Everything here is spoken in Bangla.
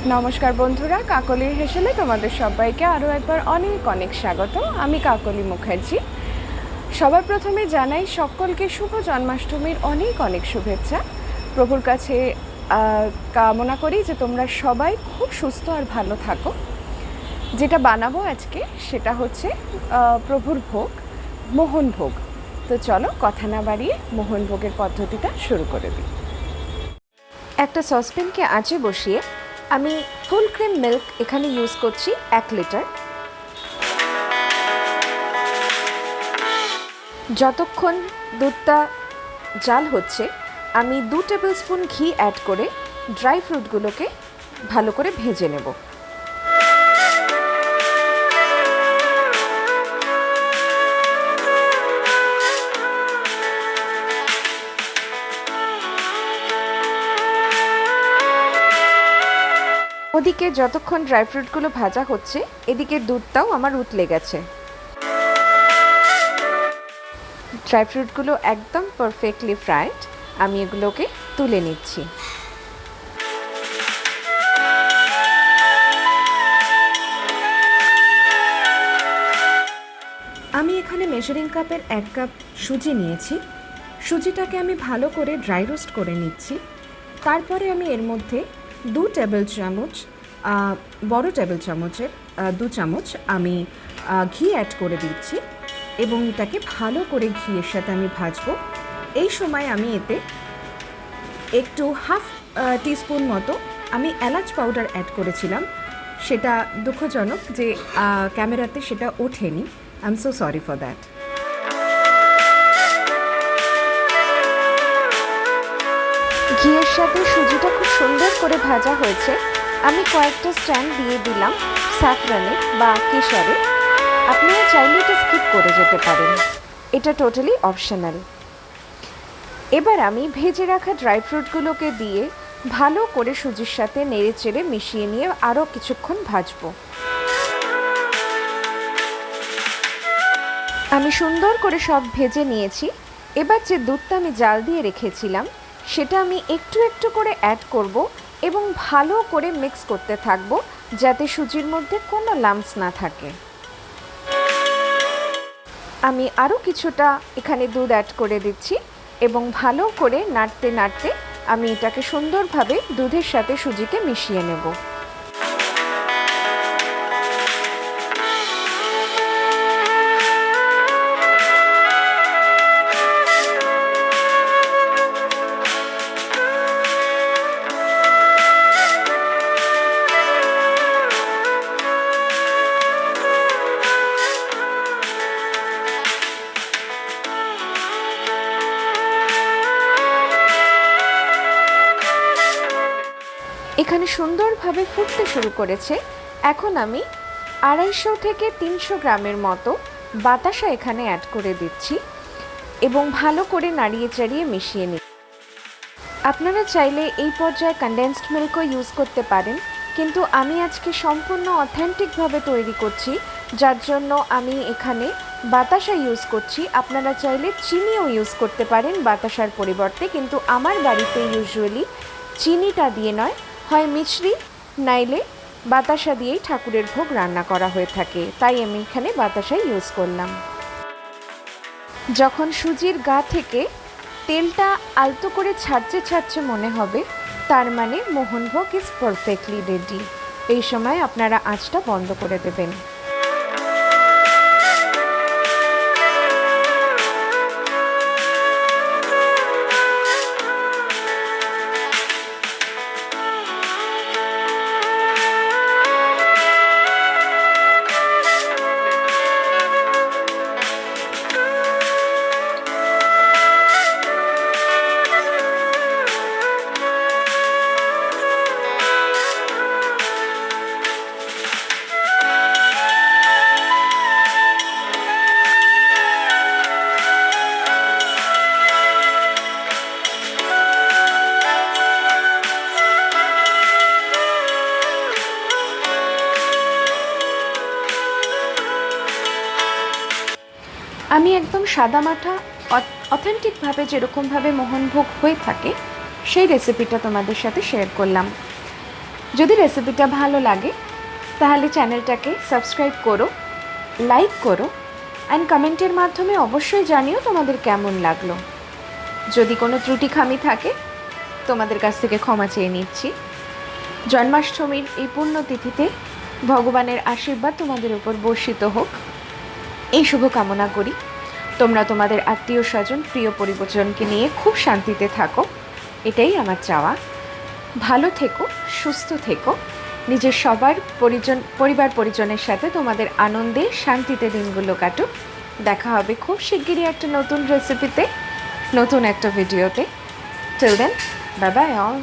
নমস্কার বন্ধুরা, কাকলির হেসেলে তোমাদের সবাইকে আরও একবার অনেক অনেক স্বাগত। আমি কাকলি মুখার্জি। সবার প্রথমে জানাই সকলকে শুভ জন্মাষ্টমীর অনেক অনেক শুভেচ্ছা। প্রভুর কাছে কামনা করি যে তোমরা সবাই খুব সুস্থ আর ভালো থাকো। যেটা বানাবো আজকে সেটা হচ্ছে প্রভুর ভোগ, মোহন ভোগ। তো চলো কথা না বাড়িয়ে মোহন ভোগের পদ্ধতিটা শুরু করে দিই। একটা সসপ্যানকে আঁচে বসিয়ে আমি ফুল ক্রিম মিল্ক এখানে ইউজ করছি 1 লিটার। যতক্ষণ দুধটা জাল হচ্ছে আমি 2 টেবিল স্পুন ঘি অ্যাড করে ড্রাই ফ্রুটগুলোকে ভালো করে ভেজে নেব। ওদিকে যতক্ষণ ড্রাই ফ্রুটগুলো ভাজা হচ্ছে এদিকে দুধটাও আমার উতলে গেছে। ড্রাই ফ্রুটগুলো একদম পারফেক্টলি ফ্রাইড। আমি এগুলোকে তুলে নিচ্ছি। আমি এখানে মেজারিং কাপের 1 কাপ সুজি নিয়েছি। সুজিটাকে আমি ভালো করে ড্রাই রোস্ট করে নিচ্ছি। তারপরে আমি এর মধ্যে 2 টেবিল চামচ, বড় টেবিল চামচের 2 চামচ আমি ঘি অ্যাড করে দিচ্ছি এবং এটাকে ভালো করে ঘিয়ের সাথে আমি ভাজবো। এই সময় আমি এতে একটু হাফ টিস্পুন মতো আমি এলাচ পাউডার অ্যাড করেছিলাম। সেটা দুঃখজনক যে ক্যামেরাতে সেটা ওঠেনি। I am so sorry for that. ঘিয়ের সাথে সুজিটা খুব সুন্দর করে ভাজা হয়েছে। আমি কয়েকটা স্ট্যান্ড দিয়ে দিলাম স্যাফরানে বা কেশরে। আপনারা চাইলে এটা স্কিপ করে যেতে পারেন, এটা টোটালি অপশনাল। এবার আমি ভেজে রাখা ড্রাই ফ্রুটগুলোকে দিয়ে ভালো করে সুজির সাথে নেড়ে চেড়ে মিশিয়ে নিয়ে আরও কিছুক্ষণ ভাজবো। আমি সুন্দর করে সব ভেজে নিয়েছি। এবার যে দুধটা আমি জাল দিয়ে রেখেছিলাম সেটা আমি একটু একটু করে অ্যাড করব এবং ভালো করে মিক্স করতে থাকবো যাতে সুজির মধ্যে কোনো লাম্পস না থাকে। আমি আরও কিছুটা এখানে দুধ অ্যাড করে দিচ্ছি এবং ভালো করে নাড়তে নাড়তে আমি এটাকে সুন্দরভাবে দুধের সাথে সুজিকে মিশিয়ে নেব। এখানে সুন্দরভাবে ফুটতে শুরু করেছে। এখন আমি 250 থেকে 300 গ্রামের মতো বাতাসা এখানে অ্যাড করে দিচ্ছি এবং ভালো করে নাড়িয়ে চাড়িয়ে মিশিয়ে নিই। আপনারা চাইলে এই পর্যায়ে কনডেন্সড মিল্কও ইউজ করতে পারেন, কিন্তু আমি আজকে সম্পূর্ণ অথেন্টিকভাবে তৈরি করছি, যার জন্য আমি এখানে বাতাসা ইউজ করছি। আপনারা চাইলে চিনিও ইউজ করতে পারেন বাতাসার পরিবর্তে, কিন্তু আমার বাড়িতে ইউজুয়ালি চিনিটা দিয়ে নয়, হয় মিছরি নাইলে বাতাসা দিয়েই ঠাকুরের ভোগ রান্না করা হয়ে থাকে, তাই আমি এখানে বাতাসাই ইউজ করলাম। যখন সুজির গা থেকে তেলটা আলতো করে ছাড়ছে ছাড়ছে মনে হবে, তার মানে মোহনভোগ ইজ পারফেক্টলি রেডি। এই সময় আপনারা আঁচটা বন্ধ করে দেবেন। আমি একদম সাদামাটা অথেন্টিকভাবে যেরকমভাবে মোহনভোগ হয়ে থাকে সেই রেসিপিটা তোমাদের সাথে শেয়ার করলাম। যদি রেসিপিটা ভালো লাগে তাহলে চ্যানেলটাকে সাবস্ক্রাইব করো, লাইক করো অ্যান্ড কমেন্টের মাধ্যমে অবশ্যই জানিও তোমাদের কেমন লাগলো। যদি কোনো ত্রুটি খামি থাকে তোমাদের কাছ থেকে ক্ষমা চেয়ে নিচ্ছি। জন্মাষ্টমীর এই পুণ্যতিথিতে ভগবানের আশীর্বাদ তোমাদের উপর বর্ষিত হোক, এই শুভ কামনা করি। তোমরা তোমাদের আত্মীয় স্বজন, প্রিয় পরিজনকে নিয়ে খুব শান্তিতে থাকো, এটাই আমার চাওয়া। ভালো থেকো, সুস্থ থেকো, নিজের সবার পরিবার পরিজনের সাথে তোমাদের আনন্দে শান্তিতে দিনগুলো কাটুক। দেখা হবে খুব শিগগিরই একটা নতুন রেসিপিতে, নতুন একটা ভিডিওতে। Till then, bye bye all.